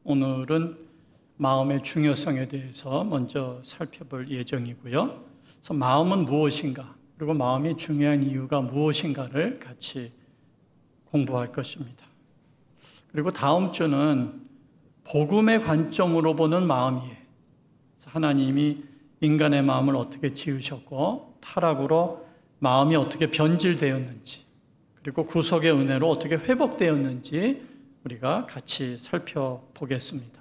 오늘은 마음의 중요성에 대해서 먼저 살펴볼 예정이고요. 그래서 마음은 무엇인가, 그리고 마음이 중요한 이유가 무엇인가를 같이 공부할 것입니다. 그리고 다음 주는 복음의 관점으로 보는 마음이에요. 하나님이 인간의 마음을 어떻게 지으셨고 타락으로 마음이 어떻게 변질되었는지, 그리고 구속의 은혜로 어떻게 회복되었는지 우리가 같이 살펴보겠습니다.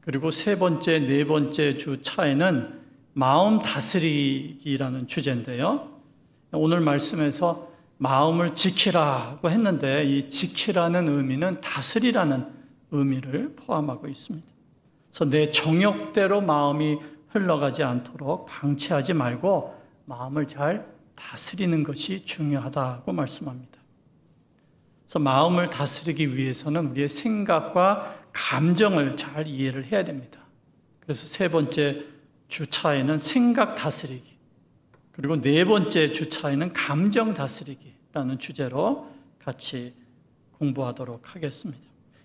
그리고 세 번째, 네 번째 주 차에는 마음 다스리기라는 주제인데요. 오늘 말씀에서 마음을 지키라고 했는데 이 지키라는 의미는 다스리라는 의미를 포함하고 있습니다. 그래서 내 정욕대로 마음이 흘러가지 않도록 방치하지 말고 마음을 잘 다스리는 것이 중요하다고 말씀합니다. 그래서 마음을 다스리기 위해서는 우리의 생각과 감정을 잘 이해를 해야 됩니다. 그래서 세 번째 주차에는 생각 다스리기, 그리고 네 번째 주차에는 감정 다스리기라는 주제로 같이 공부하도록 하겠습니다.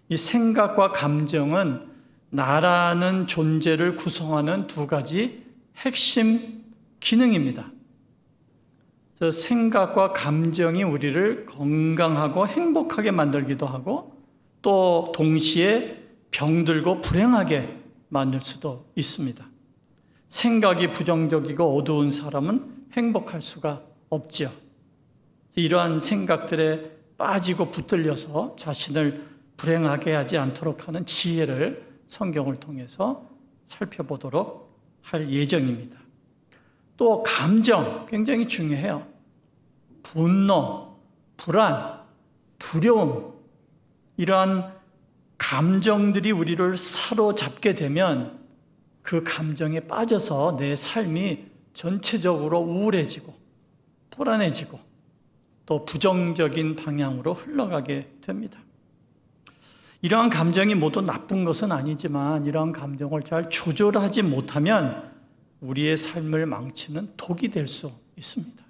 이 생각과 감정은 나라는 존재를 구성하는 두 가지 핵심 기능입니다. 그래서 생각과 감정이 우리를 건강하고 행복하게 만들기도 하고 또 동시에 병들고 불행하게 만들 수도 있습니다. 생각이 부정적이고 어두운 사람은 행복할 수가 없지요. 이러한 생각들에 빠지고 붙들려서 자신을 불행하게 하지 않도록 하는 지혜를 성경을 통해서 살펴보도록 할 예정입니다. 또 감정 굉장히 중요해요. 분노, 불안, 두려움, 이러한 감정들이 우리를 사로잡게 되면 그 감정에 빠져서 내 삶이 전체적으로 우울해지고 불안해지고 또 부정적인 방향으로 흘러가게 됩니다. 이러한 감정이 모두 나쁜 것은 아니지만 이러한 감정을 잘 조절하지 못하면 우리의 삶을 망치는 독이 될 수 있습니다.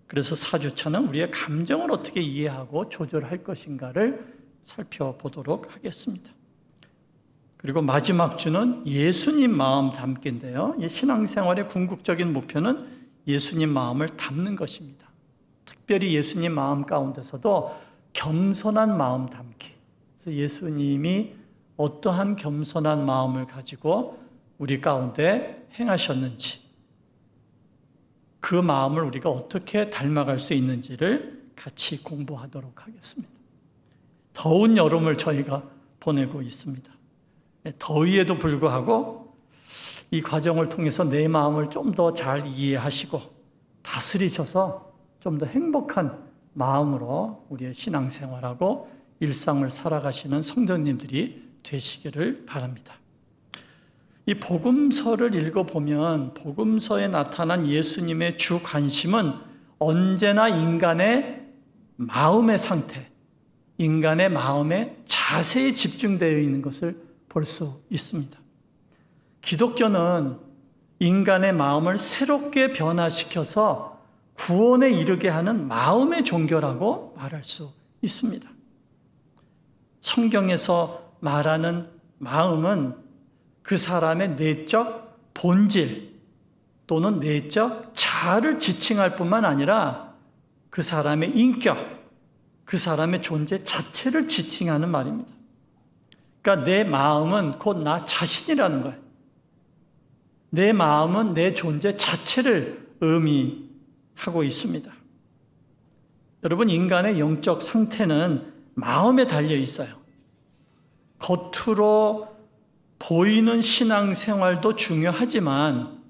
그래서 4주차는 우리의 감정을 어떻게 이해하고 조절할 것인가를 살펴보도록 하겠습니다. 그리고 마지막 주는 예수님 마음 담기인데요. 이 신앙생활의 궁극적인 목표는 예수님 마음을 담는 것입니다. 특별히 예수님 마음 가운데서도 겸손한 마음 담기. 그래서 예수님이 어떠한 겸손한 마음을 가지고 우리 가운데 행하셨는지, 그 마음을 우리가 어떻게 닮아갈 수 있는지를 같이 공부하도록 하겠습니다. 더운 여름을 저희가 보내고 있습니다. 더위에도 불구하고 이 과정을 통해서 내 마음을 좀 더 잘 이해하시고 다스리셔서 좀 더 행복한 마음으로 우리의 신앙생활하고 일상을 살아가시는 성도님들이 되시기를 바랍니다. 이 복음서를 읽어보면 복음서에 나타난 예수님의 주 관심은 언제나 인간의 마음의 상태, 인간의 마음의 자세에 집중되어 있는 것을 볼 수 있습니다. 기독교는 인간의 마음을 새롭게 변화시켜서 구원에 이르게 하는 마음의 종교라고 말할 수 있습니다. 성경에서 말하는 마음은 그 사람의 내적 본질 또는 내적 자아를 지칭할 뿐만 아니라 그 사람의 인격, 그 사람의 존재 자체를 지칭하는 말입니다. 그러니까 내 마음은 곧 나 자신이라는 거예요. 내 마음은 내 존재 자체를 의미하고 있습니다. 여러분, 인간의 영적 상태는 마음에 달려 있어요. 겉으로 보이는 신앙생활도 중요하지만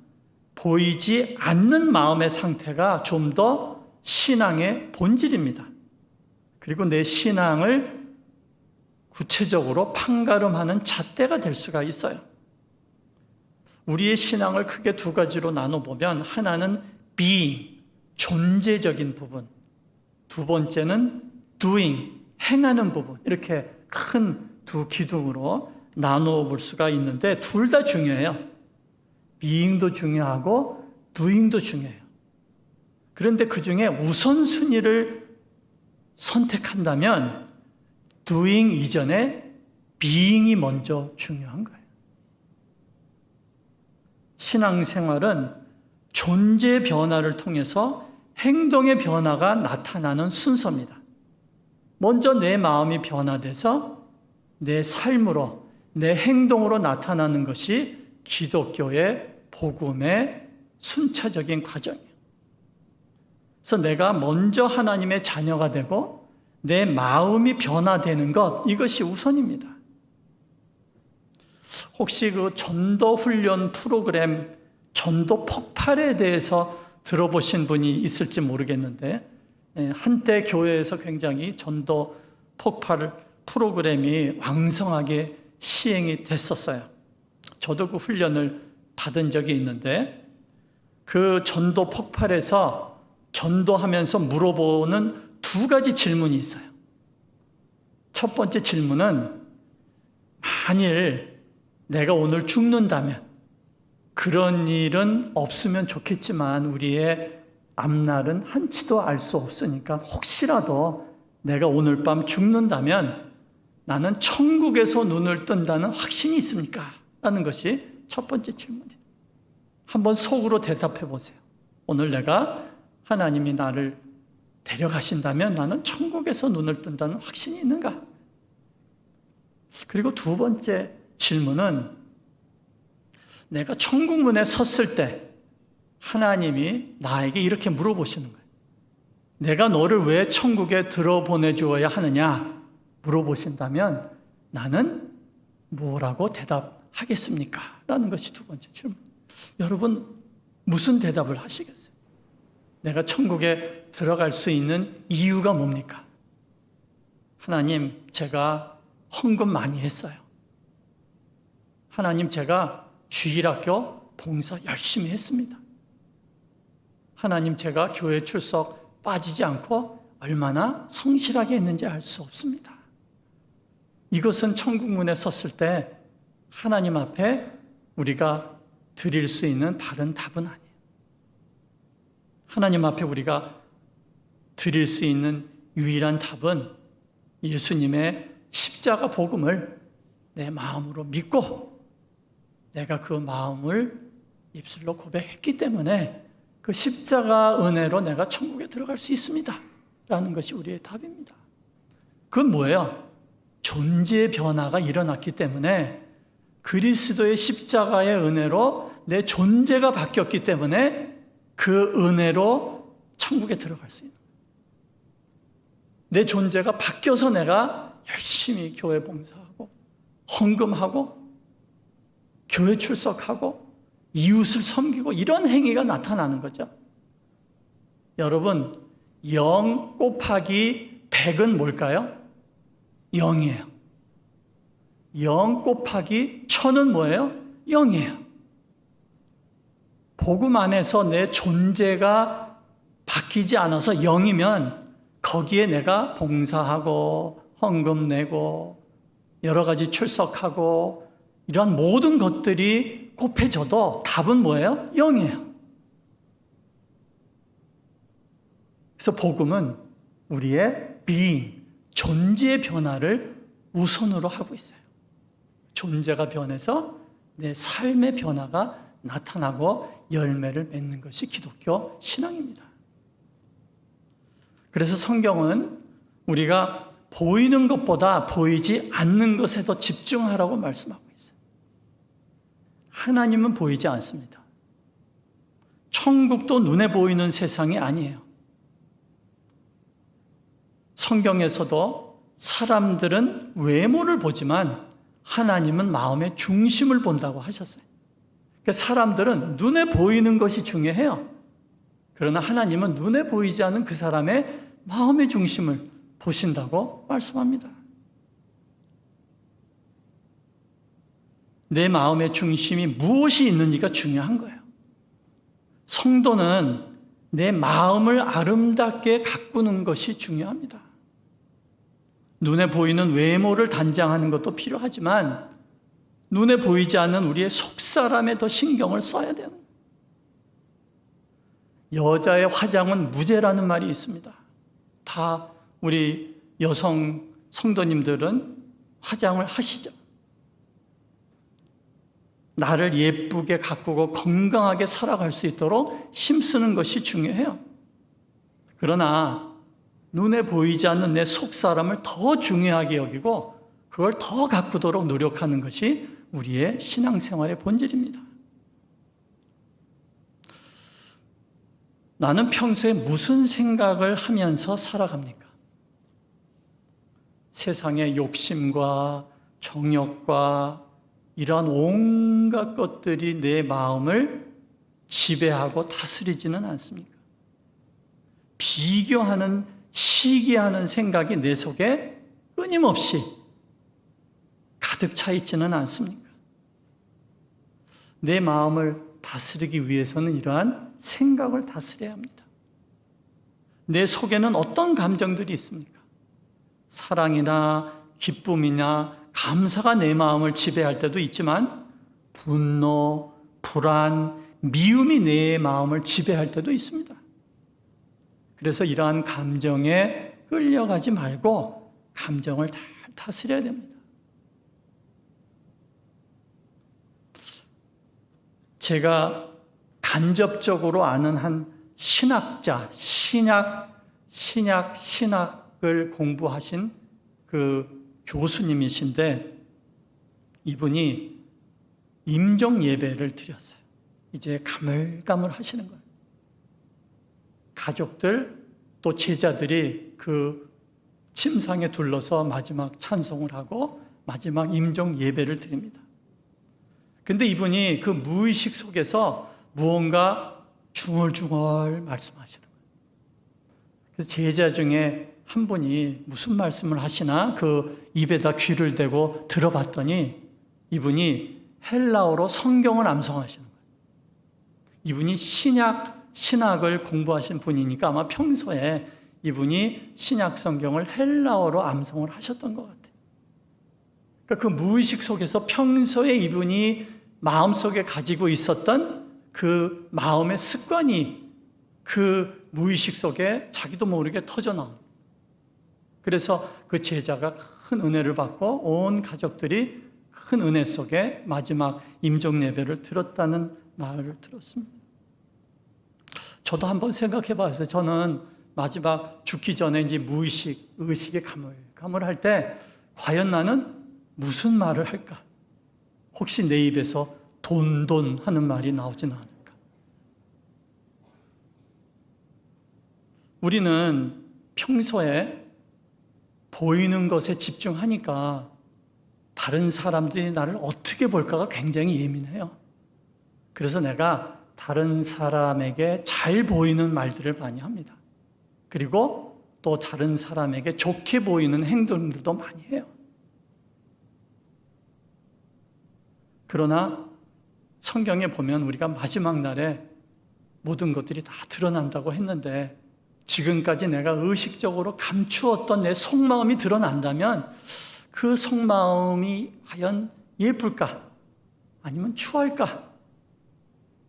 보이지 않는 마음의 상태가 좀 더 신앙의 본질입니다. 그리고 내 신앙을 구체적으로 판가름하는 잣대가 될 수가 있어요. 우리의 신앙을 크게 두 가지로 나눠보면 하나는 being, 존재적인 부분, 두 번째는 doing, 행하는 부분, 이렇게 큰 두 기둥으로 나누어 볼 수가 있는데 둘 다 중요해요. being도 중요하고 doing도 중요해요. 그런데 그 중에 우선순위를 선택한다면 doing 이전에 being이 먼저 중요한 거예요. 신앙생활은 존재 변화를 통해서 행동의 변화가 나타나는 순서입니다. 먼저 내 마음이 변화돼서 내 삶으로, 내 행동으로 나타나는 것이 기독교의 복음의 순차적인 과정이에요. 그래서 내가 먼저 하나님의 자녀가 되고 내 마음이 변화되는 것, 이것이 우선입니다. 혹시 그 전도 훈련 프로그램 전도 폭발에 대해서 들어보신 분이 있을지 모르겠는데, 한때 교회에서 굉장히 전도 폭발 프로그램이 왕성하게 시행이 됐었어요. 저도 그 훈련을 받은 적이 있는데, 그 전도 폭발에서 전도하면서 물어보는 두 가지 질문이 있어요. 첫 번째 질문은, 만일 내가 오늘 죽는다면, 그런 일은 없으면 좋겠지만 우리의 앞날은 한치도 알 수 없으니까 혹시라도 내가 오늘 밤 죽는다면 나는 천국에서 눈을 뜬다는 확신이 있습니까? 라는 것이 첫 번째 질문이에요. 한번 속으로 대답해 보세요. 오늘 내가 하나님이 나를 데려가신다면 나는 천국에서 눈을 뜬다는 확신이 있는가? 그리고 두 번째 질문은, 내가 천국 문에 섰을 때 하나님이 나에게 이렇게 물어보시는 거예요. 내가 너를 왜 천국에 들어보내주어야 하느냐 물어보신다면 나는 뭐라고 대답하겠습니까? 라는 것이 두 번째 질문. 여러분, 무슨 대답을 하시겠어요? 내가 천국에 들어갈 수 있는 이유가 뭡니까? 하나님, 제가 헌금 많이 했어요. 하나님, 제가 주일학교 봉사 열심히 했습니다. 하나님, 제가 교회 출석 빠지지 않고 얼마나 성실하게 했는지 알 수 없습니다. 이것은 천국문에 섰을 때 하나님 앞에 우리가 드릴 수 있는 바른 답은 아니에요. 하나님 앞에 우리가 드릴 수 있는 유일한 답은 예수님의 십자가 복음을 내 마음으로 믿고 내가 그 마음을 입술로 고백했기 때문에 그 십자가 은혜로 내가 천국에 들어갈 수 있습니다. 라는 것이 우리의 답입니다. 그건 뭐예요? 존재의 변화가 일어났기 때문에 그리스도의 십자가의 은혜로 내 존재가 바뀌었기 때문에 그 은혜로 천국에 들어갈 수 있는 거예요. 내 존재가 바뀌어서 내가 열심히 교회 봉사하고 헌금하고 교회 출석하고 이웃을 섬기고 이런 행위가 나타나는 거죠. 여러분, 0 곱하기 100은 뭘까요? 0이에요. 0 곱하기 1000은 뭐예요? 0이에요. 복음 안에서 내 존재가 바뀌지 않아서 0이면 거기에 내가 봉사하고 헌금 내고 여러 가지 출석하고 이러한 모든 것들이 곱해져도 답은 뭐예요? 0이에요. 그래서 복음은 우리의 being, 존재의 변화를 우선으로 하고 있어요. 존재가 변해서 내 삶의 변화가 나타나고 열매를 맺는 것이 기독교 신앙입니다. 그래서 성경은 우리가 보이는 것보다 보이지 않는 것에 더 집중하라고 말씀하고 있어요. 하나님은 보이지 않습니다. 천국도 눈에 보이는 세상이 아니에요. 성경에서도 사람들은 외모를 보지만 하나님은 마음의 중심을 본다고 하셨어요. 사람들은 눈에 보이는 것이 중요해요. 그러나 하나님은 눈에 보이지 않는 그 사람의 마음의 중심을 보신다고 말씀합니다. 내 마음의 중심이 무엇이 있는지가 중요한 거예요. 성도는 내 마음을 아름답게 가꾸는 것이 중요합니다. 눈에 보이는 외모를 단장하는 것도 필요하지만 눈에 보이지 않는 우리의 속사람에 더 신경을 써야 돼요. 여자의 화장은 무죄라는 말이 있습니다. 다 우리 여성 성도님들은 화장을 하시죠. 나를 예쁘게 가꾸고 건강하게 살아갈 수 있도록 힘쓰는 것이 중요해요. 그러나 눈에 보이지 않는 내 속사람을 더 중요하게 여기고 그걸 더 가꾸도록 노력하는 것이 우리의 신앙생활의 본질입니다. 나는 평소에 무슨 생각을 하면서 살아갑니까? 세상의 욕심과 정욕과 이러한 온갖 것들이 내 마음을 지배하고 다스리지는 않습니까? 비교하는, 시기하는 생각이 내 속에 끊임없이 가득 차 있지는 않습니까? 내 마음을 다스리기 위해서는 이러한 생각을 다스려야 합니다. 내 속에는 어떤 감정들이 있습니까? 사랑이나 기쁨이나 감사가 내 마음을 지배할 때도 있지만 분노, 불안, 미움이 내 마음을 지배할 때도 있습니다. 그래서 이러한 감정에 끌려가지 말고 감정을 잘 다스려야 됩니다. 제가 간접적으로 아는 한 신학자, 신학을 공부하신 그 교수님이신데 이분이 임종 예배를 드렸어요. 이제 가물가물 하시는 거예요. 가족들 또 제자들이 그 침상에 둘러서 마지막 찬송을 하고 마지막 임종 예배를 드립니다. 근데 이분이 그 무의식 속에서 무언가 중얼중얼 말씀하시는 거예요. 그래서 제자 중에 한 분이 무슨 말씀을 하시나 그 입에다 귀를 대고 들어봤더니 이분이 헬라어로 성경을 암송하시는 거예요. 이분이 신학을 공부하신 분이니까 아마 평소에 이분이 신약 성경을 헬라어로 암송을 하셨던 것 같아요. 그 무의식 속에서 평소에 이분이 마음속에 가지고 있었던 그 마음의 습관이 그 무의식 속에 자기도 모르게 터져나옵니다. 그래서 그 제자가 큰 은혜를 받고 온 가족들이 큰 은혜 속에 마지막 임종 예배를 드렸다는 말을 들었습니다. 저도 한번 생각해 봤어요. 저는 마지막 죽기 전에 이제 무의식, 의식이 가물가물할 때 과연 나는 무슨 말을 할까? 혹시 내 입에서 돈 하는 말이 나오지는 않을까? 우리는 평소에 보이는 것에 집중하니까 다른 사람들이 나를 어떻게 볼까가 굉장히 예민해요. 그래서 내가 다른 사람에게 잘 보이는 말들을 많이 합니다. 그리고 또 다른 사람에게 좋게 보이는 행동들도 많이 해요. 그러나 성경에 보면 우리가 마지막 날에 모든 것들이 다 드러난다고 했는데 지금까지 내가 의식적으로 감추었던 내 속마음이 드러난다면 그 속마음이 과연 예쁠까? 아니면 추할까?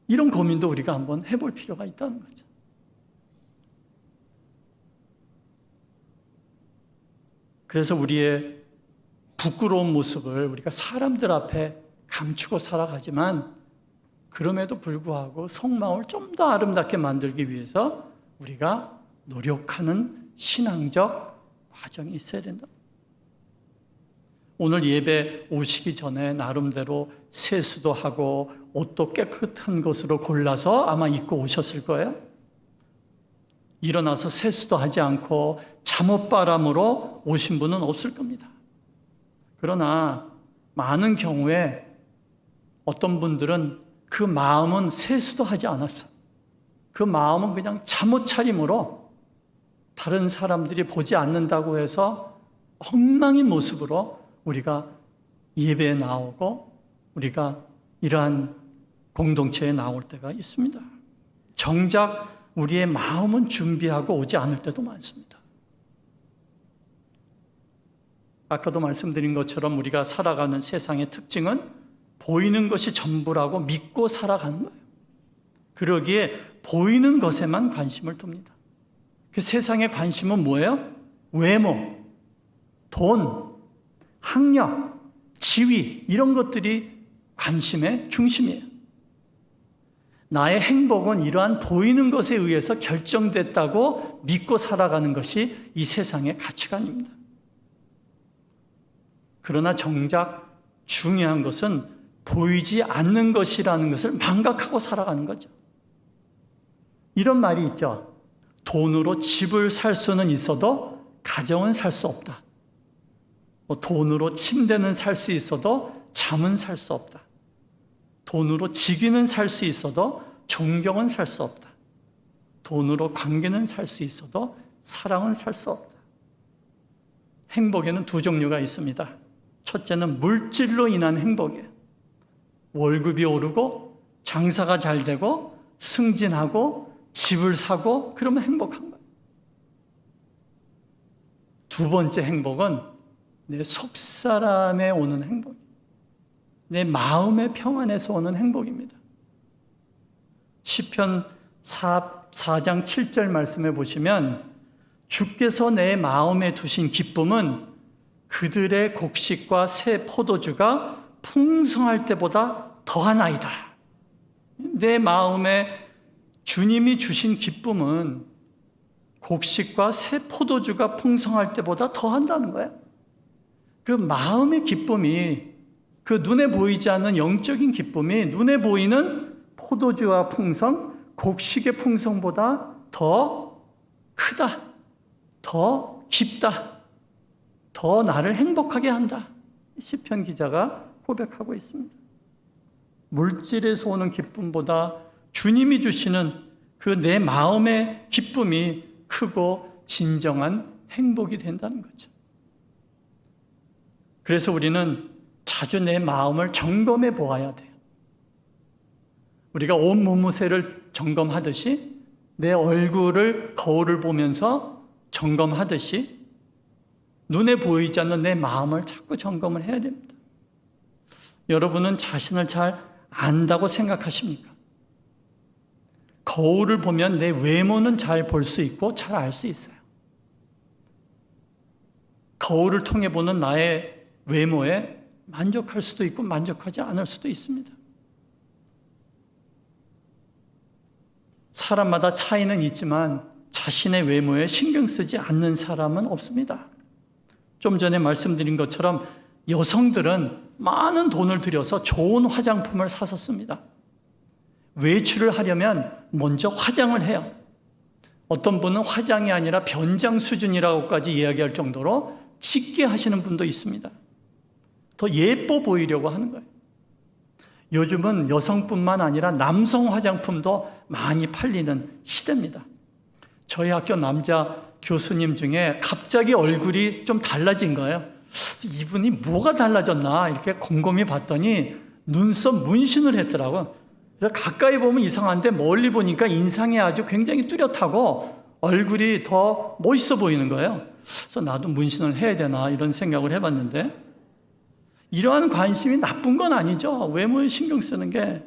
이런 고민도 우리가 한번 해볼 필요가 있다는 거죠. 그래서 우리의 부끄러운 모습을 우리가 사람들 앞에 감추고 살아가지만 그럼에도 불구하고 속마음을 좀 더 아름답게 만들기 위해서 우리가 노력하는 신앙적 과정이 있어야 된다. 오늘 예배 오시기 전에 나름대로 세수도 하고 옷도 깨끗한 것으로 골라서 아마 입고 오셨을 거예요. 일어나서 세수도 하지 않고 잠옷바람으로 오신 분은 없을 겁니다. 그러나 많은 경우에 어떤 분들은 그 마음은 세수도 하지 않았어. 그 마음은 그냥 잠옷 차림으로 다른 사람들이 보지 않는다고 해서 엉망인 모습으로 우리가 예배에 나오고 우리가 이러한 공동체에 나올 때가 있습니다. 정작 우리의 마음은 준비하고 오지 않을 때도 많습니다. 아까도 말씀드린 것처럼 우리가 살아가는 세상의 특징은 보이는 것이 전부라고 믿고 살아가는 거예요. 그러기에 보이는 것에만 관심을 둡니다. 그 세상의 관심은 뭐예요? 외모, 돈, 학력, 지위 이런 것들이 관심의 중심이에요. 나의 행복은 이러한 보이는 것에 의해서 결정됐다고 믿고 살아가는 것이 이 세상의 가치관입니다. 그러나 정작 중요한 것은 보이지 않는 것이라는 것을 망각하고 살아가는 거죠. 이런 말이 있죠. 돈으로 집을 살 수는 있어도 가정은 살 수 없다. 돈으로 침대는 살 수 있어도 잠은 살 수 없다. 돈으로 직위는 살 수 있어도 존경은 살 수 없다. 돈으로 관계는 살 수 있어도 사랑은 살 수 없다. 행복에는 두 종류가 있습니다. 첫째는 물질로 인한 행복이에요. 월급이 오르고 장사가 잘 되고 승진하고 집을 사고 그러면 행복한 거예요. 두 번째 행복은 내 속사람에 오는 행복이에요. 내 마음의 평안에서 오는 행복입니다. 시편 4장 7절 말씀에 보시면 주께서 내 마음에 두신 기쁨은 그들의 곡식과 새 포도주가 풍성할 때보다 더하나이다. 내 마음에 주님이 주신 기쁨은 곡식과 새 포도주가 풍성할 때보다 더한다는 거예요. 그 마음의 기쁨이, 그 눈에 보이지 않는 영적인 기쁨이 눈에 보이는 포도주와 풍성, 곡식의 풍성보다 더 크다, 더 깊다, 더 나를 행복하게 한다. 시편 기자가 고백하고 있습니다. 물질에서 오는 기쁨보다 주님이 주시는 그 내 마음의 기쁨이 크고 진정한 행복이 된다는 거죠. 그래서 우리는 자주 내 마음을 점검해 보아야 돼요. 우리가 온 몸무새를 점검하듯이 내 얼굴을 거울을 보면서 점검하듯이 눈에 보이지 않는 내 마음을 자꾸 점검을 해야 됩니다. 여러분은 자신을 잘 안다고 생각하십니까? 거울을 보면 내 외모는 잘 볼 수 있고 잘 알 수 있어요. 거울을 통해 보는 나의 외모에 만족할 수도 있고 만족하지 않을 수도 있습니다. 사람마다 차이는 있지만 자신의 외모에 신경 쓰지 않는 사람은 없습니다. 좀 전에 말씀드린 것처럼 여성들은 많은 돈을 들여서 좋은 화장품을 사서 씁니다. 외출을 하려면 먼저 화장을 해요. 어떤 분은 화장이 아니라 변장 수준이라고까지 이야기할 정도로 짙게 하시는 분도 있습니다. 더 예뻐 보이려고 하는 거예요. 요즘은 여성뿐만 아니라 남성 화장품도 많이 팔리는 시대입니다. 저희 학교 남자 교수님 중에 갑자기 얼굴이 좀 달라진 거예요. 이분이 뭐가 달라졌나 이렇게 곰곰이 봤더니 눈썹 문신을 했더라고요. 그래서 가까이 보면 이상한데 멀리 보니까 인상이 아주 굉장히 뚜렷하고 얼굴이 더 멋있어 보이는 거예요. 그래서 나도 문신을 해야 되나 이런 생각을 해봤는데, 이러한 관심이 나쁜 건 아니죠. 외모에 신경 쓰는 게.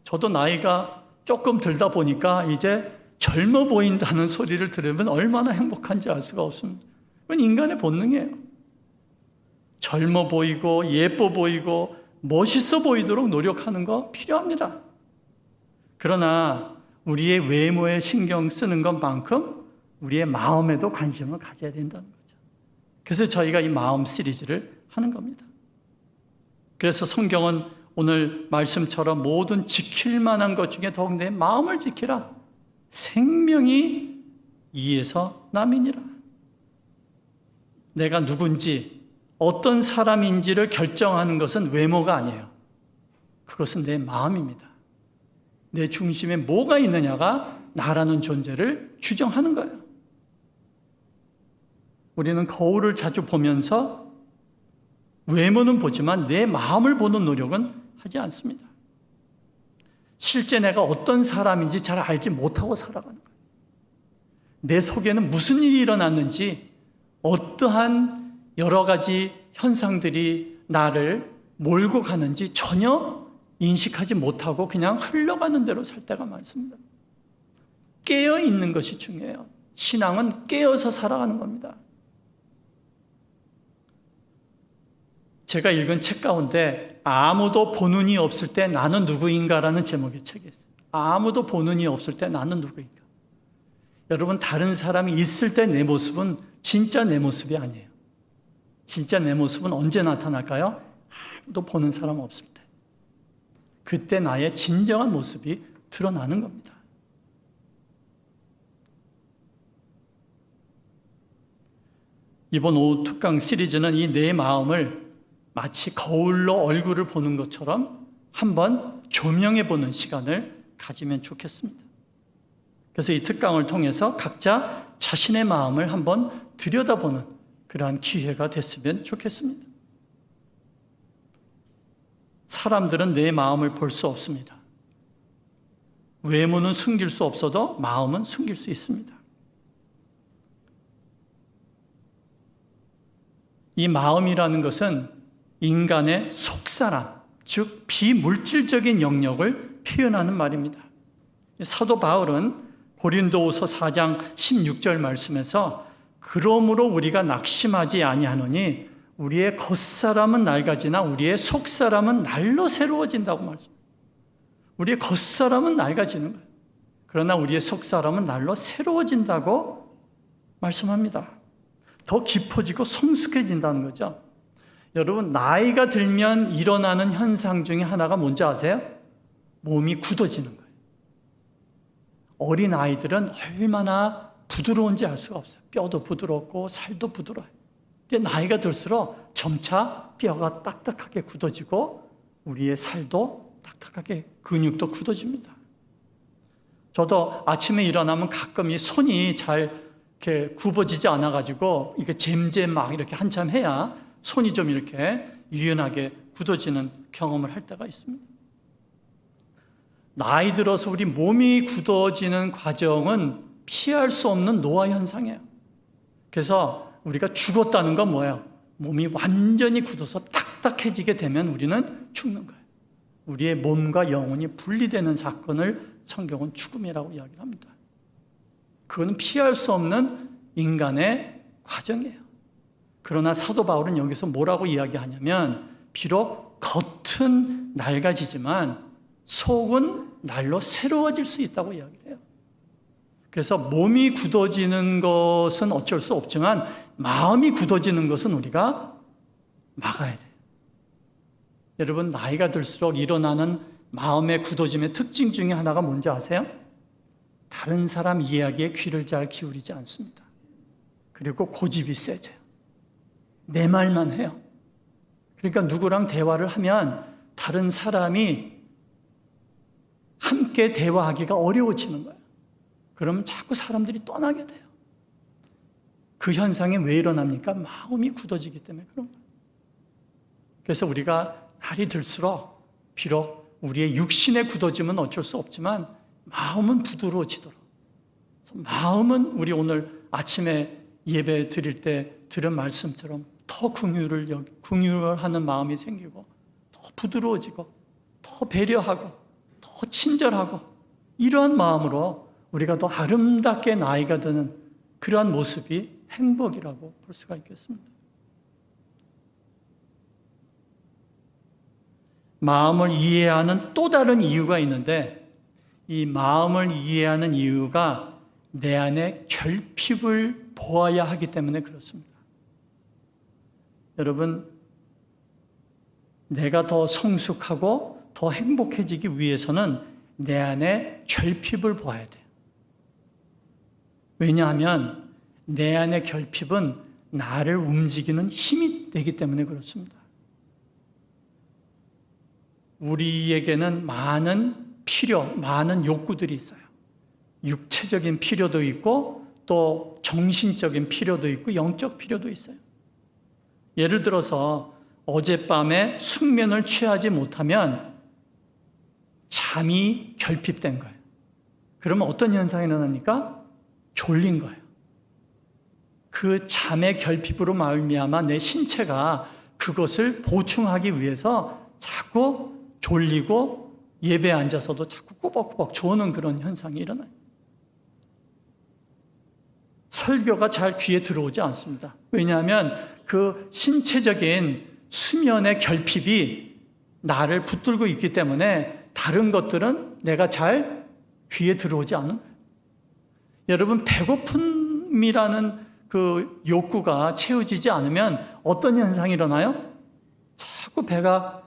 저도 나이가 조금 들다 보니까 이제 젊어 보인다는 소리를 들으면 얼마나 행복한지 알 수가 없습니다. 그건 인간의 본능이에요. 젊어 보이고 예뻐 보이고 멋있어 보이도록 노력하는 거 필요합니다. 그러나 우리의 외모에 신경 쓰는 것만큼 우리의 마음에도 관심을 가져야 된다는 거죠. 그래서 저희가 이 마음 시리즈를 하는 겁니다. 그래서 성경은 오늘 말씀처럼 모든 지킬 만한 것 중에 더욱 내 마음을 지키라. 생명이 이에서 남이니라. 내가 누군지 어떤 사람인지를 결정하는 것은 외모가 아니에요. 그것은 내 마음입니다. 내 중심에 뭐가 있느냐가 나라는 존재를 규정하는 거예요. 우리는 거울을 자주 보면서 외모는 보지만 내 마음을 보는 노력은 하지 않습니다. 실제 내가 어떤 사람인지 잘 알지 못하고 살아가는 거예요. 내 속에는 무슨 일이 일어났는지, 어떠한 여러 가지 현상들이 나를 몰고 가는지 전혀 인식하지 못하고 그냥 흘러가는 대로 살 때가 많습니다. 깨어 있는 것이 중요해요. 신앙은 깨어서 살아가는 겁니다. 제가 읽은 책 가운데 아무도 보는 이 없을 때 나는 누구인가라는 제목의 책이 있어요. 아무도 보는 이 없을 때 나는 누구인가. 여러분, 다른 사람이 있을 때 내 모습은 진짜 내 모습이 아니에요. 진짜 내 모습은 언제 나타날까요? 아무도 보는 사람 없을 때. 그때 나의 진정한 모습이 드러나는 겁니다. 이번 오후 특강 시리즈는 이 내 마음을 마치 거울로 얼굴을 보는 것처럼 한번 조명해 보는 시간을 가지면 좋겠습니다. 그래서 이 특강을 통해서 각자 자신의 마음을 한번 들여다보는 그러한 기회가 됐으면 좋겠습니다. 사람들은 내 마음을 볼 수 없습니다. 외모는 숨길 수 없어도 마음은 숨길 수 있습니다. 이 마음이라는 것은 인간의 속사람, 즉 비물질적인 영역을 표현하는 말입니다. 사도 바울은 고린도후서 4장 16절 말씀에서 그러므로 우리가 낙심하지 아니하노니 우리의 겉사람은 낡아지나 우리의 속사람은 날로 새로워진다고 말씀합니다. 우리의 겉사람은 낡아지는 거예요. 그러나 우리의 속사람은 날로 새로워진다고 말씀합니다. 더 깊어지고 성숙해진다는 거죠. 여러분, 나이가 들면 일어나는 현상 중에 하나가 뭔지 아세요? 몸이 굳어지는 거예요. 어린 아이들은 얼마나 부드러운지 알 수가 없어요. 뼈도 부드럽고 살도 부드러워요. 근데 나이가 들수록 점차 뼈가 딱딱하게 굳어지고 우리의 살도 딱딱하게 근육도 굳어집니다. 저도 아침에 일어나면 가끔 이 손이 잘 이렇게 굽어지지 않아가지고 이게 잼잼 막 이렇게 한참 해야 손이 좀 이렇게 유연하게 굳어지는 경험을 할 때가 있습니다. 나이 들어서 우리 몸이 굳어지는 과정은 피할 수 없는 노화 현상이에요. 그래서 우리가 죽었다는 건 뭐예요? 몸이 완전히 굳어서 딱딱해지게 되면 우리는 죽는 거예요. 우리의 몸과 영혼이 분리되는 사건을 성경은 죽음이라고 이야기를 합니다. 그거는 피할 수 없는 인간의 과정이에요. 그러나 사도 바울은 여기서 뭐라고 이야기하냐면 비록 겉은 낡아지지만 속은 날로 새로워질 수 있다고 이야기를 해요. 그래서 몸이 굳어지는 것은 어쩔 수 없지만 마음이 굳어지는 것은 우리가 막아야 돼요. 여러분, 나이가 들수록 일어나는 마음의 굳어짐의 특징 중에 하나가 뭔지 아세요? 다른 사람 이야기에 귀를 잘 기울이지 않습니다. 그리고 고집이 세져요. 내 말만 해요. 그러니까 누구랑 대화를 하면 다른 사람이 함께 대화하기가 어려워지는 거예요. 그러면 자꾸 사람들이 떠나게 돼요. 그 현상이 왜 일어납니까? 마음이 굳어지기 때문에 그런 거예요. 그래서 우리가 날이 들수록 비록 우리의 육신의 굳어짐은 어쩔 수 없지만 마음은 부드러워지도록. 마음은 우리 오늘 아침에 예배 드릴 때 들은 말씀처럼 더 긍휼하는 마음이 생기고 더 부드러워지고 더 배려하고 더 친절하고 이러한 마음으로 우리가 더 아름답게 나이가 드는 그러한 모습이 행복이라고 볼 수가 있겠습니다. 마음을 이해하는 또 다른 이유가 있는데 이 마음을 이해하는 이유가 내 안에 결핍을 보아야 하기 때문에 그렇습니다. 여러분, 내가 더 성숙하고 더 행복해지기 위해서는 내 안에 결핍을 보아야 돼요. 왜냐하면 내 안의 결핍은 나를 움직이는 힘이 되기 때문에 그렇습니다. 우리에게는 많은 욕구들이 있어요. 육체적인 필요도 있고 또 정신적인 필요도 있고 영적 필요도 있어요. 예를 들어서 어젯밤에 숙면을 취하지 못하면 잠이 결핍된 거예요. 그러면 어떤 현상이 일어납니까? 졸린 거예요. 그 잠의 결핍으로 말미암아 내 신체가 그것을 보충하기 위해서 자꾸 졸리고 예배에 앉아서도 자꾸 꾸벅꾸벅 조는 그런 현상이 일어나요. 설교가 잘 귀에 들어오지 않습니다. 왜냐하면 그 신체적인 수면의 결핍이 나를 붙들고 있기 때문에 다른 것들은 내가 잘 귀에 들어오지 않은 거예요. 여러분, 배고픔이라는 그 욕구가 채워지지 않으면 어떤 현상이 일어나요? 자꾸 배가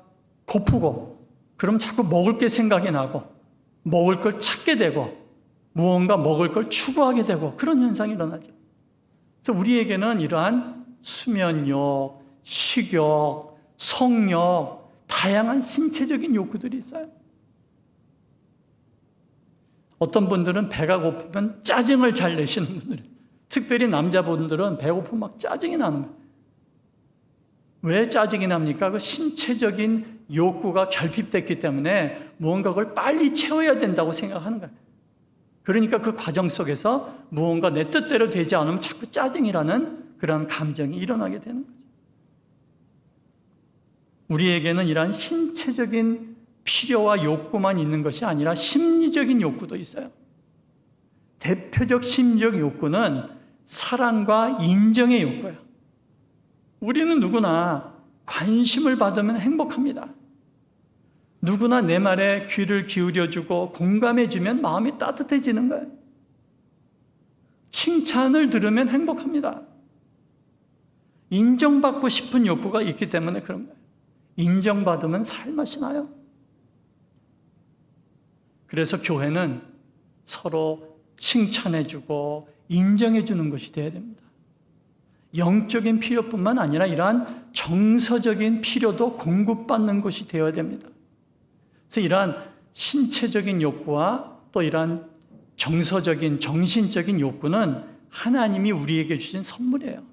고프고, 그럼 자꾸 먹을 게 생각이 나고, 먹을 걸 찾게 되고, 무언가 먹을 걸 추구하게 되고, 그런 현상이 일어나죠. 그래서 우리에게는 이러한 수면욕, 식욕, 성욕, 다양한 신체적인 욕구들이 있어요. 어떤 분들은 배가 고프면 짜증을 잘 내시는 분들, 특별히 남자분들은 배고프면 막 짜증이 나는 거예요. 왜 짜증이 납니까? 그 신체적인 욕구가 결핍됐기 때문에 무언가 그걸 빨리 채워야 된다고 생각하는 거예요. 그러니까 그 과정 속에서 무언가 내 뜻대로 되지 않으면 자꾸 짜증이라는 그런 감정이 일어나게 되는 거죠. 우리에게는 이러한 신체적인 필요와 욕구만 있는 것이 아니라 심리적인 욕구도 있어요. 대표적 심리적 욕구는 사랑과 인정의 욕구예요. 우리는 누구나 관심을 받으면 행복합니다. 누구나 내 말에 귀를 기울여주고 공감해주면 마음이 따뜻해지는 거예요. 칭찬을 들으면 행복합니다. 인정받고 싶은 욕구가 있기 때문에 그런 거예요. 인정받으면 살맛이 나요. 그래서 교회는 서로 칭찬해주고 인정해주는 것이 되어야 됩니다. 영적인 필요뿐만 아니라 이러한 정서적인 필요도 공급받는 것이 되어야 됩니다. 그래서 이러한 신체적인 욕구와 또 이러한 정서적인, 정신적인 욕구는 하나님이 우리에게 주신 선물이에요.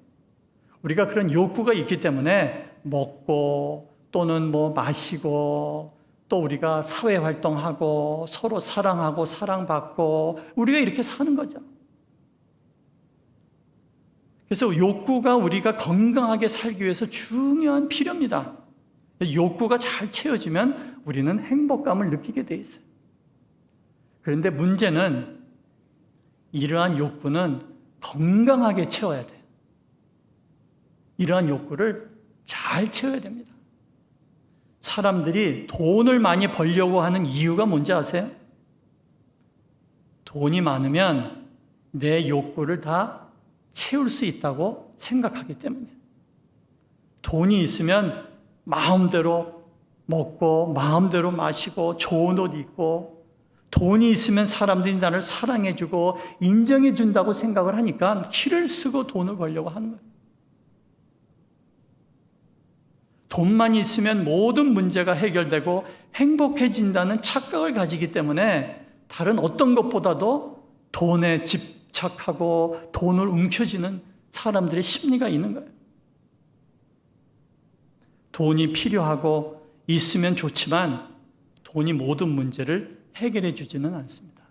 우리가 그런 욕구가 있기 때문에 먹고 또는 마시고 또 우리가 사회활동하고 서로 사랑하고 사랑받고 우리가 이렇게 사는 거죠. 그래서 욕구가 우리가 건강하게 살기 위해서 중요한 필요입니다. 욕구가 잘 채워지면 우리는 행복감을 느끼게 돼 있어요. 그런데 문제는 이러한 욕구는 건강하게 채워야 돼요. 이러한 욕구를 잘 채워야 됩니다. 사람들이 돈을 많이 벌려고 하는 이유가 뭔지 아세요? 돈이 많으면 내 욕구를 다 채울 수 있다고 생각하기 때문에. 돈이 있으면 마음대로 먹고 마음대로 마시고 좋은 옷 입고 돈이 있으면 사람들이 나를 사랑해주고 인정해준다고 생각을 하니까 키를 쓰고 돈을 벌려고 하는 거예요. 돈만 있으면 모든 문제가 해결되고 행복해진다는 착각을 가지기 때문에 다른 어떤 것보다도 돈에 집착하고 돈을 움켜쥐는 사람들의 심리가 있는 거예요. 돈이 필요하고 있으면 좋지만 돈이 모든 문제를 해결해 주지는 않습니다.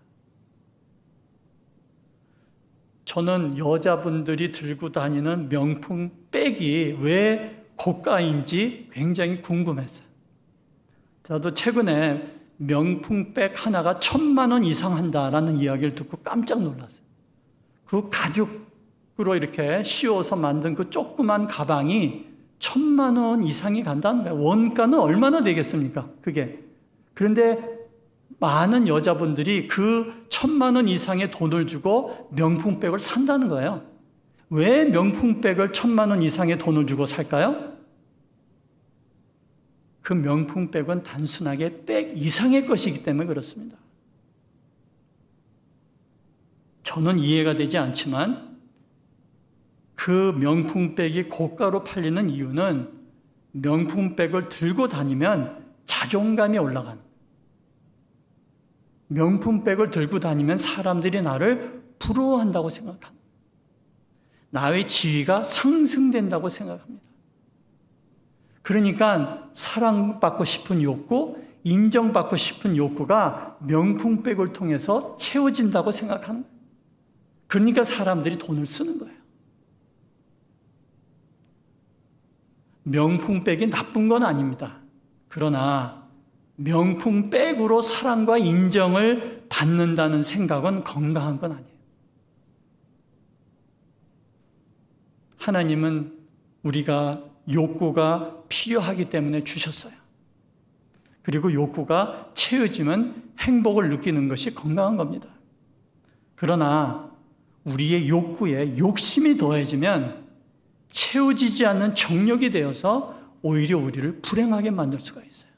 저는 여자분들이 들고 다니는 명품 백이 왜 고가인지 굉장히 궁금했어요. 저도 최근에 명품 백 하나가 1,000만 원 이상 한다라는 이야기를 듣고 깜짝 놀랐어요. 그 가죽으로 이렇게 씌워서 만든 그 조그만 가방이 1,000만 원 이상이 간다는 거예요. 원가는 얼마나 되겠습니까? 그게. 그런데 많은 여자분들이 그 1,000만 원 이상의 돈을 주고 명품백을 산다는 거예요. 왜 명품백을 1,000만 원 이상의 돈을 주고 살까요? 그 명품백은 단순하게 백 이상의 것이기 때문에 그렇습니다. 저는 이해가 되지 않지만 그 명품백이 고가로 팔리는 이유는 명품백을 들고 다니면 자존감이 올라가는 거예요. 명품백을 들고 다니면 사람들이 나를 부러워한다고 생각합니다. 나의 지위가 상승된다고 생각합니다. 그러니까 사랑받고 싶은 욕구, 인정받고 싶은 욕구가 명품백을 통해서 채워진다고 생각하는 거예요. 그러니까 사람들이 돈을 쓰는 거예요. 명품백이 나쁜 건 아닙니다. 그러나 명품백으로 사랑과 인정을 받는다는 생각은 건강한 건 아니에요. 하나님은 우리가 욕구가 필요하기 때문에 주셨어요. 그리고 욕구가 채워지면 행복을 느끼는 것이 건강한 겁니다. 그러나 우리의 욕구에 욕심이 더해지면 채워지지 않는 정욕이 되어서 오히려 우리를 불행하게 만들 수가 있어요.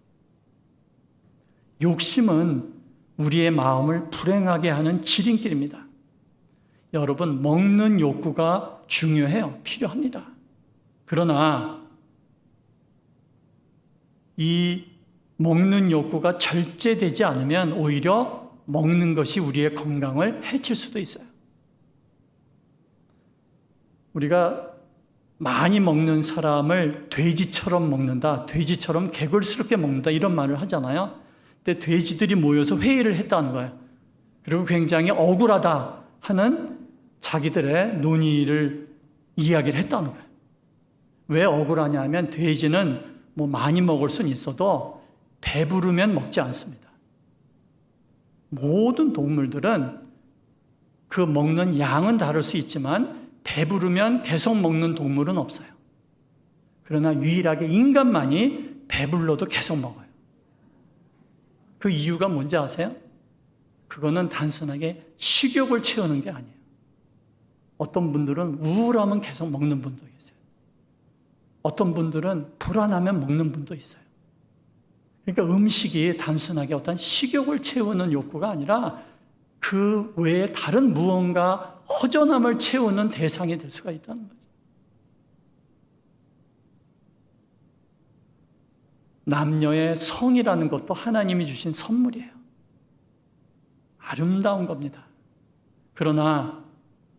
욕심은 우리의 마음을 불행하게 하는 지름길입니다. 여러분, 먹는 욕구가 중요해요. 필요합니다. 그러나 이 먹는 욕구가 절제되지 않으면 오히려 먹는 것이 우리의 건강을 해칠 수도 있어요. 우리가 많이 먹는 사람을 돼지처럼 먹는다, 돼지처럼 개걸스럽게 먹는다 이런 말을 하잖아요. 근데 돼지들이 모여서 회의를 했다는 거예요. 그리고 굉장히 억울하다 하는 자기들의 논의를 이야기를 했다는 거예요. 왜 억울하냐 하면 돼지는 뭐 많이 먹을 수는 있어도 배부르면 먹지 않습니다. 모든 동물들은 그 먹는 양은 다를 수 있지만 배부르면 계속 먹는 동물은 없어요. 그러나 유일하게 인간만이 배불러도 계속 먹어요. 그 이유가 뭔지 아세요? 그거는 단순하게 식욕을 채우는 게 아니에요. 어떤 분들은 우울하면 계속 먹는 분도 계세요. 어떤 분들은 불안하면 먹는 분도 있어요. 그러니까 음식이 단순하게 어떤 식욕을 채우는 욕구가 아니라 그 외에 다른 무언가 허전함을 채우는 대상이 될 수가 있다는 거죠. 남녀의 성이라는 것도 하나님이 주신 선물이에요. 아름다운 겁니다. 그러나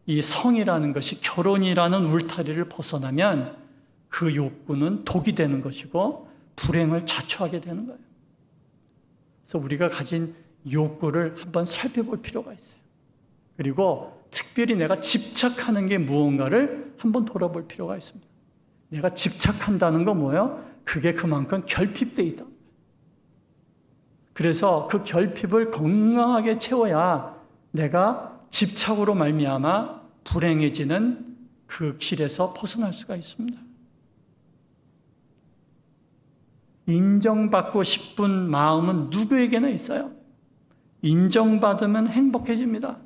이 성이라는 것이 결혼이라는 울타리를 벗어나면 그 욕구는 독이 되는 것이고 불행을 자초하게 되는 거예요. 그래서 우리가 가진 욕구를 한번 살펴볼 필요가 있어요. 그리고 특별히 내가 집착하는 게 무언가를 한번 돌아볼 필요가 있습니다. 내가 집착한다는 건 뭐예요? 그게 그만큼 결핍되어 있다. 그래서 그 결핍을 건강하게 채워야 내가 집착으로 말미암아 불행해지는 그 길에서 벗어날 수가 있습니다. 인정받고 싶은 마음은 누구에게나 있어요. 인정받으면 행복해집니다.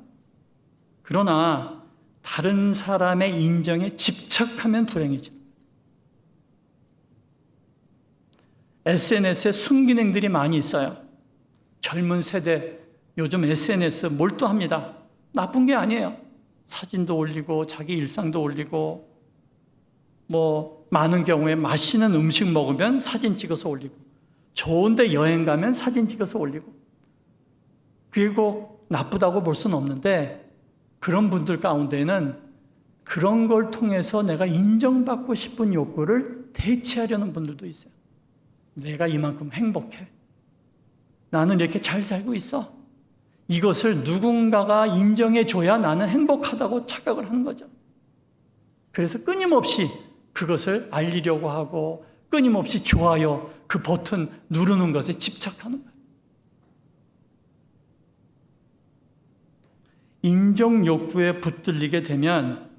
그러나 다른 사람의 인정에 집착하면 불행해집니다. SNS에 순기능들이 많이 있어요. 젊은 세대 요즘 SNS 몰두합니다. 나쁜 게 아니에요. 사진도 올리고 자기 일상도 올리고 뭐 많은 경우에 맛있는 음식 먹으면 사진 찍어서 올리고 좋은 데 여행 가면 사진 찍어서 올리고 그리고 나쁘다고 볼 수는 없는데 그런 분들 가운데는 그런 걸 통해서 내가 인정받고 싶은 욕구를 대체하려는 분들도 있어요. 내가 이만큼 행복해. 나는 이렇게 잘 살고 있어. 이것을 누군가가 인정해줘야 나는 행복하다고 착각을 하는 거죠. 그래서 끊임없이 그것을 알리려고 하고 끊임없이 좋아요, 그 버튼 누르는 것에 집착하는 거예요. 인정 욕구에 붙들리게 되면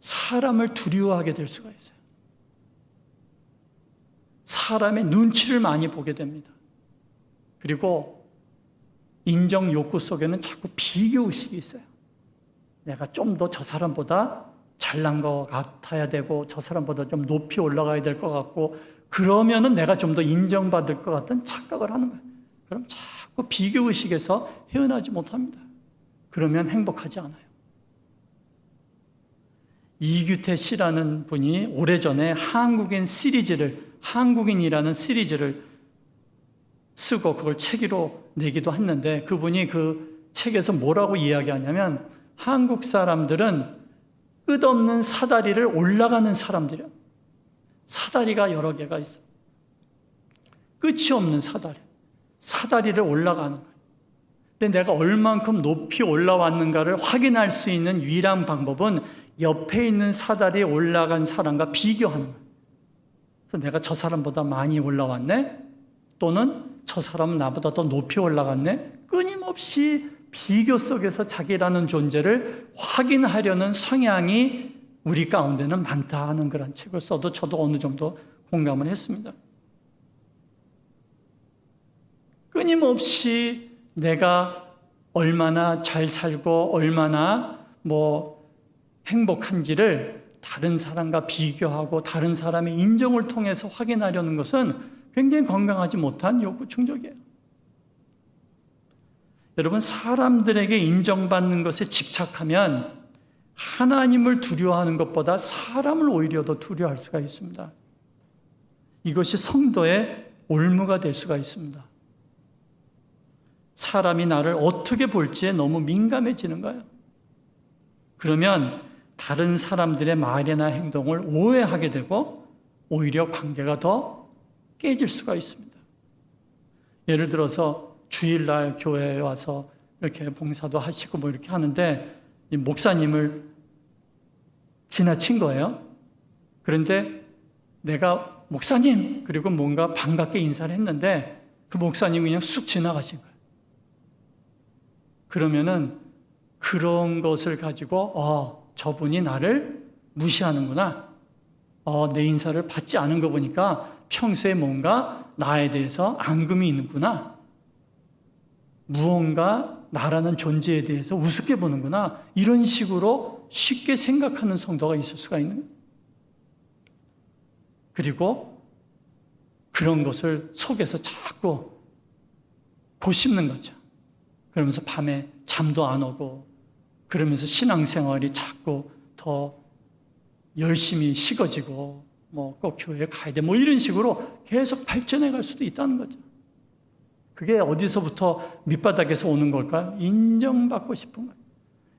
사람을 두려워하게 될 수가 있어요. 사람의 눈치를 많이 보게 됩니다. 그리고 인정 욕구 속에는 자꾸 비교의식이 있어요. 내가 좀 더 저 사람보다 잘난 것 같아야 되고 저 사람보다 좀 높이 올라가야 될 것 같고 그러면은 내가 좀 더 인정받을 것 같은 착각을 하는 거예요. 그럼 자꾸 비교의식에서 헤어나지 못합니다. 그러면 행복하지 않아요. 이규태 씨라는 분이 오래전에 한국인이라는 시리즈를 쓰고 그걸 책으로 내기도 했는데 그분이 그 책에서 뭐라고 이야기하냐면 한국 사람들은 끝없는 사다리를 올라가는 사람들이야. 사다리가 여러 개가 있어. 끝이 없는 사다리를 올라가는 거야. 근데 내가 얼만큼 높이 올라왔는가를 확인할 수 있는 유일한 방법은 옆에 있는 사다리에 올라간 사람과 비교하는 거야. 그래서 내가 저 사람보다 많이 올라왔네? 또는 저 사람은 나보다 더 높이 올라갔네? 끊임없이 비교 속에서 자기라는 존재를 확인하려는 성향이 우리 가운데는 많다 하는 그런 책을 써도 저도 어느 정도 공감을 했습니다. 끊임없이 내가 얼마나 잘 살고 얼마나 행복한지를 다른 사람과 비교하고 다른 사람의 인정을 통해서 확인하려는 것은 굉장히 건강하지 못한 욕구 충족이에요. 여러분, 사람들에게 인정받는 것에 집착하면 하나님을 두려워하는 것보다 사람을 오히려 더 두려워할 수가 있습니다. 이것이 성도의 올무가 될 수가 있습니다. 사람이 나를 어떻게 볼지에 너무 민감해지는 거예요. 그러면 다른 사람들의 말이나 행동을 오해하게 되고 오히려 관계가 더 깨질 수가 있습니다. 예를 들어서 주일날 교회에 와서 이렇게 봉사도 하시고 이렇게 하는데 이 목사님을 지나친 거예요. 그런데 내가 목사님 그리고 뭔가 반갑게 인사를 했는데 그 목사님이 그냥 쑥 지나가신 거예요. 그러면은 그런 것을 가지고 저분이 나를 무시하는구나. 내 인사를 받지 않은 거 보니까 평소에 뭔가 나에 대해서 앙금이 있는구나. 무언가 나라는 존재에 대해서 우습게 보는구나. 이런 식으로 쉽게 생각하는 성도가 있을 수가 있는 거예요. 그리고 그런 것을 속에서 자꾸 고심는 거죠. 그러면서 밤에 잠도 안 오고 그러면서 신앙생활이 자꾸 더 열심히 식어지고 꼭 교회에 가야 돼 이런 식으로 계속 발전해 갈 수도 있다는 거죠. 그게 어디서부터 밑바닥에서 오는 걸까요? 인정받고 싶은 거예요.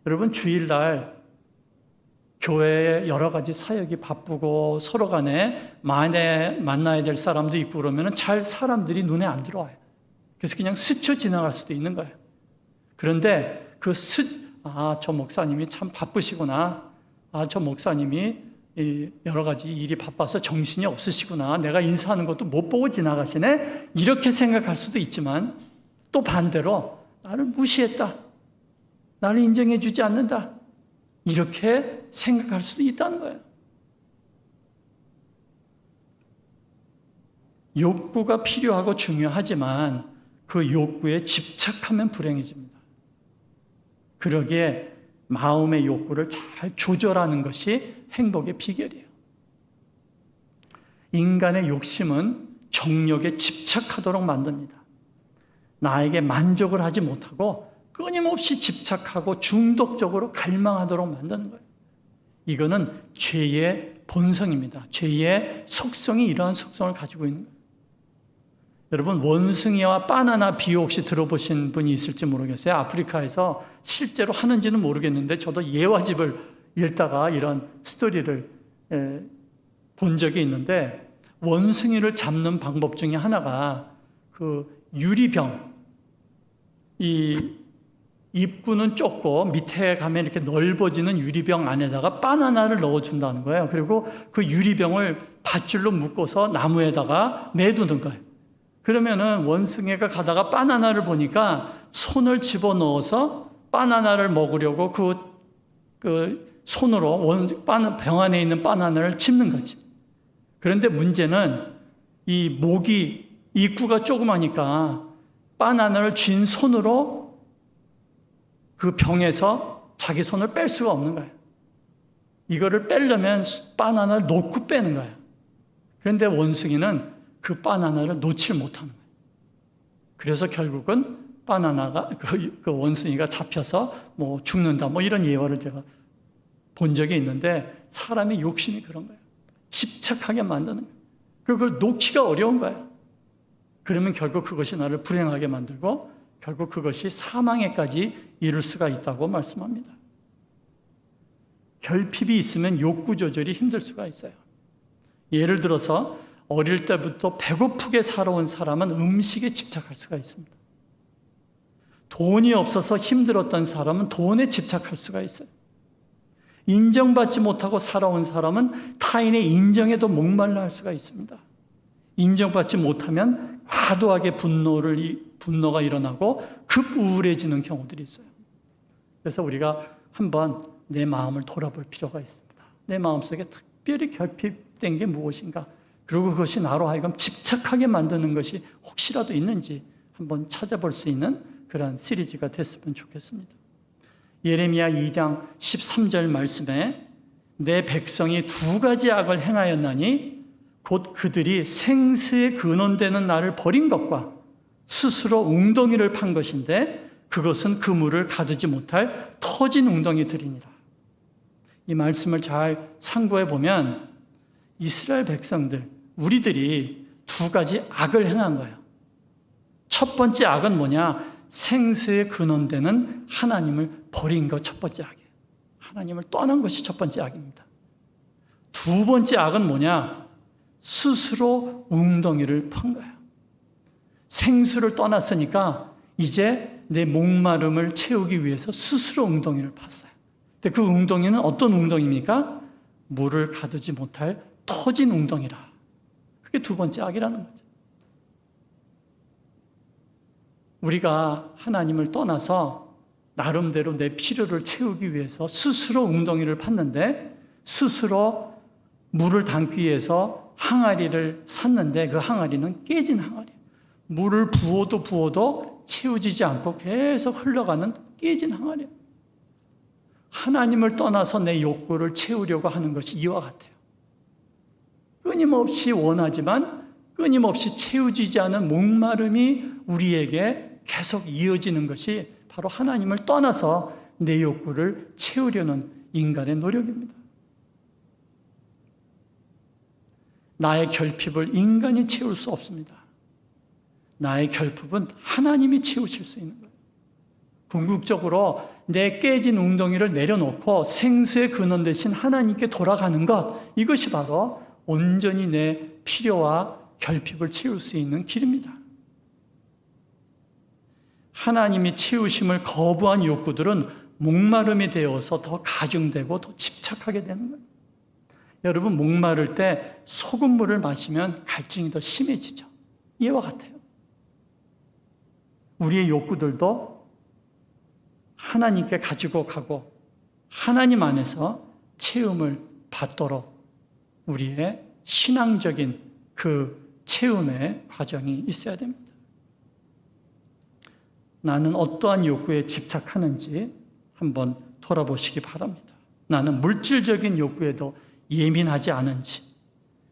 여러분, 주일날 교회에 여러 가지 사역이 바쁘고 서로 간에 만나야 될 사람도 있고 그러면 잘 사람들이 눈에 안 들어와요. 그래서 그냥 스쳐 지나갈 수도 있는 거예요. 그런데 저 목사님이 참 바쁘시구나. 저 목사님이 여러 가지 일이 바빠서 정신이 없으시구나. 내가 인사하는 것도 못 보고 지나가시네. 이렇게 생각할 수도 있지만 또 반대로 나를 무시했다. 나를 인정해 주지 않는다. 이렇게 생각할 수도 있다는 거예요. 욕구가 필요하고 중요하지만 그 욕구에 집착하면 불행해집니다. 그러기에 마음의 욕구를 잘 조절하는 것이 행복의 비결이에요. 인간의 욕심은 정욕에 집착하도록 만듭니다. 나에게 만족을 하지 못하고 끊임없이 집착하고 중독적으로 갈망하도록 만드는 거예요. 이거는 죄의 본성입니다. 죄의 속성이 이러한 속성을 가지고 있는 거예요. 여러분, 원숭이와 바나나 비유 혹시 들어보신 분이 있을지 모르겠어요. 아프리카에서 실제로 하는지는 모르겠는데 저도 예화집을 읽다가 이런 스토리를 본 적이 있는데 원숭이를 잡는 방법 중에 하나가 그 유리병, 이 입구는 좁고 밑에 가면 이렇게 넓어지는 유리병 안에다가 바나나를 넣어준다는 거예요. 그리고 그 유리병을 밧줄로 묶어서 나무에다가 매두는 거예요. 그러면은 원숭이가 가다가 바나나를 보니까 손을 집어넣어서 바나나를 먹으려고 그 손으로 병 안에 있는 바나나를 짚는 거지. 그런데 문제는 이 목이 입구가 조그마니까 바나나를 쥔 손으로 그 병에서 자기 손을 뺄 수가 없는 거예요. 이거를 빼려면 바나나를 놓고 빼는 거예요. 그런데 원숭이는 그 바나나를 놓지 못하는 거예요. 그래서 결국은 바나나가 그 원숭이가 잡혀서 죽는다 이런 예화를 제가 본 적이 있는데 사람의 욕심이 그런 거예요. 집착하게 만드는 거예요. 그걸 놓기가 어려운 거예요. 그러면 결국 그것이 나를 불행하게 만들고 결국 그것이 사망에까지 이를 수가 있다고 말씀합니다. 결핍이 있으면 욕구 조절이 힘들 수가 있어요. 예를 들어서 어릴 때부터 배고프게 살아온 사람은 음식에 집착할 수가 있습니다. 돈이 없어서 힘들었던 사람은 돈에 집착할 수가 있어요. 인정받지 못하고 살아온 사람은 타인의 인정에도 목말라 할 수가 있습니다. 인정받지 못하면 과도하게 분노가 일어나고 급 우울해지는 경우들이 있어요. 그래서 우리가 한번 내 마음을 돌아볼 필요가 있습니다. 내 마음속에 특별히 결핍된 게 무엇인가? 그리고 그것이 나로 하여금 집착하게 만드는 것이 혹시라도 있는지 한번 찾아볼 수 있는 그런 시리즈가 됐으면 좋겠습니다. 예레미야 2장 13절 말씀에 내 백성이 두 가지 악을 행하였나니 곧 그들이 생수에 근원되는 나를 버린 것과 스스로 웅덩이를 판 것인데 그것은 그 물을 가두지 못할 터진 웅덩이들이니라. 이 말씀을 잘 상고해 보면 이스라엘 백성들, 우리들이 두 가지 악을 행한 거예요. 첫 번째 악은 뭐냐? 생수에 근원되는 하나님을 버린 것 첫 번째 악이에요. 하나님을 떠난 것이 첫 번째 악입니다. 두 번째 악은 뭐냐? 스스로 웅덩이를 판 거예요. 생수를 떠났으니까 이제 내 목마름을 채우기 위해서 스스로 웅덩이를 팠어요. 근데 그 웅덩이는 어떤 웅덩이입니까? 물을 가두지 못할 터진 웅덩이라. 그게 두 번째 악이라는 거죠. 우리가 하나님을 떠나서 나름대로 내 필요를 채우기 위해서 스스로 웅덩이를 팠는데 스스로 물을 담기 위해서 항아리를 샀는데 그 항아리는 깨진 항아리예요. 물을 부어도 채워지지 않고 계속 흘러가는 깨진 항아리예요. 하나님을 떠나서 내 욕구를 채우려고 하는 것이 이와 같아요. 끊임없이 원하지만 끊임없이 채워지지 않은 목마름이 우리에게 계속 이어지는 것이 바로 하나님을 떠나서 내 욕구를 채우려는 인간의 노력입니다. 나의 결핍을 인간이 채울 수 없습니다. 나의 결핍은 하나님이 채우실 수 있는 거예요. 궁극적으로 내 깨진 웅덩이를 내려놓고 생수의 근원 되신 하나님께 돌아가는 것, 이것이 바로 온전히 내 필요와 결핍을 채울 수 있는 길입니다. 하나님이 채우심을 거부한 욕구들은 목마름이 되어서 더 가중되고 더 집착하게 되는 거예요. 여러분, 목마를 때 소금물을 마시면 갈증이 더 심해지죠. 이와 같아요. 우리의 욕구들도 하나님께 가지고 가고 하나님 안에서 체험을 받도록 우리의 신앙적인 그 체험의 과정이 있어야 됩니다. 나는 어떠한 욕구에 집착하는지 한번 돌아보시기 바랍니다. 나는 물질적인 욕구에도 예민하지 않은지,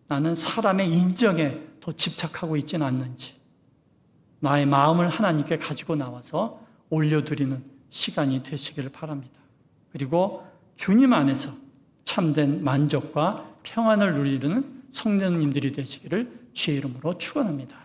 나는 사람의 인정에 더 집착하고 있지는 않는지, 나의 마음을 하나님께 가지고 나와서 올려드리는 시간이 되시기를 바랍니다. 그리고 주님 안에서 참된 만족과 평안을 누리는 성도님들이 되시기를 주의 이름으로 축원합니다.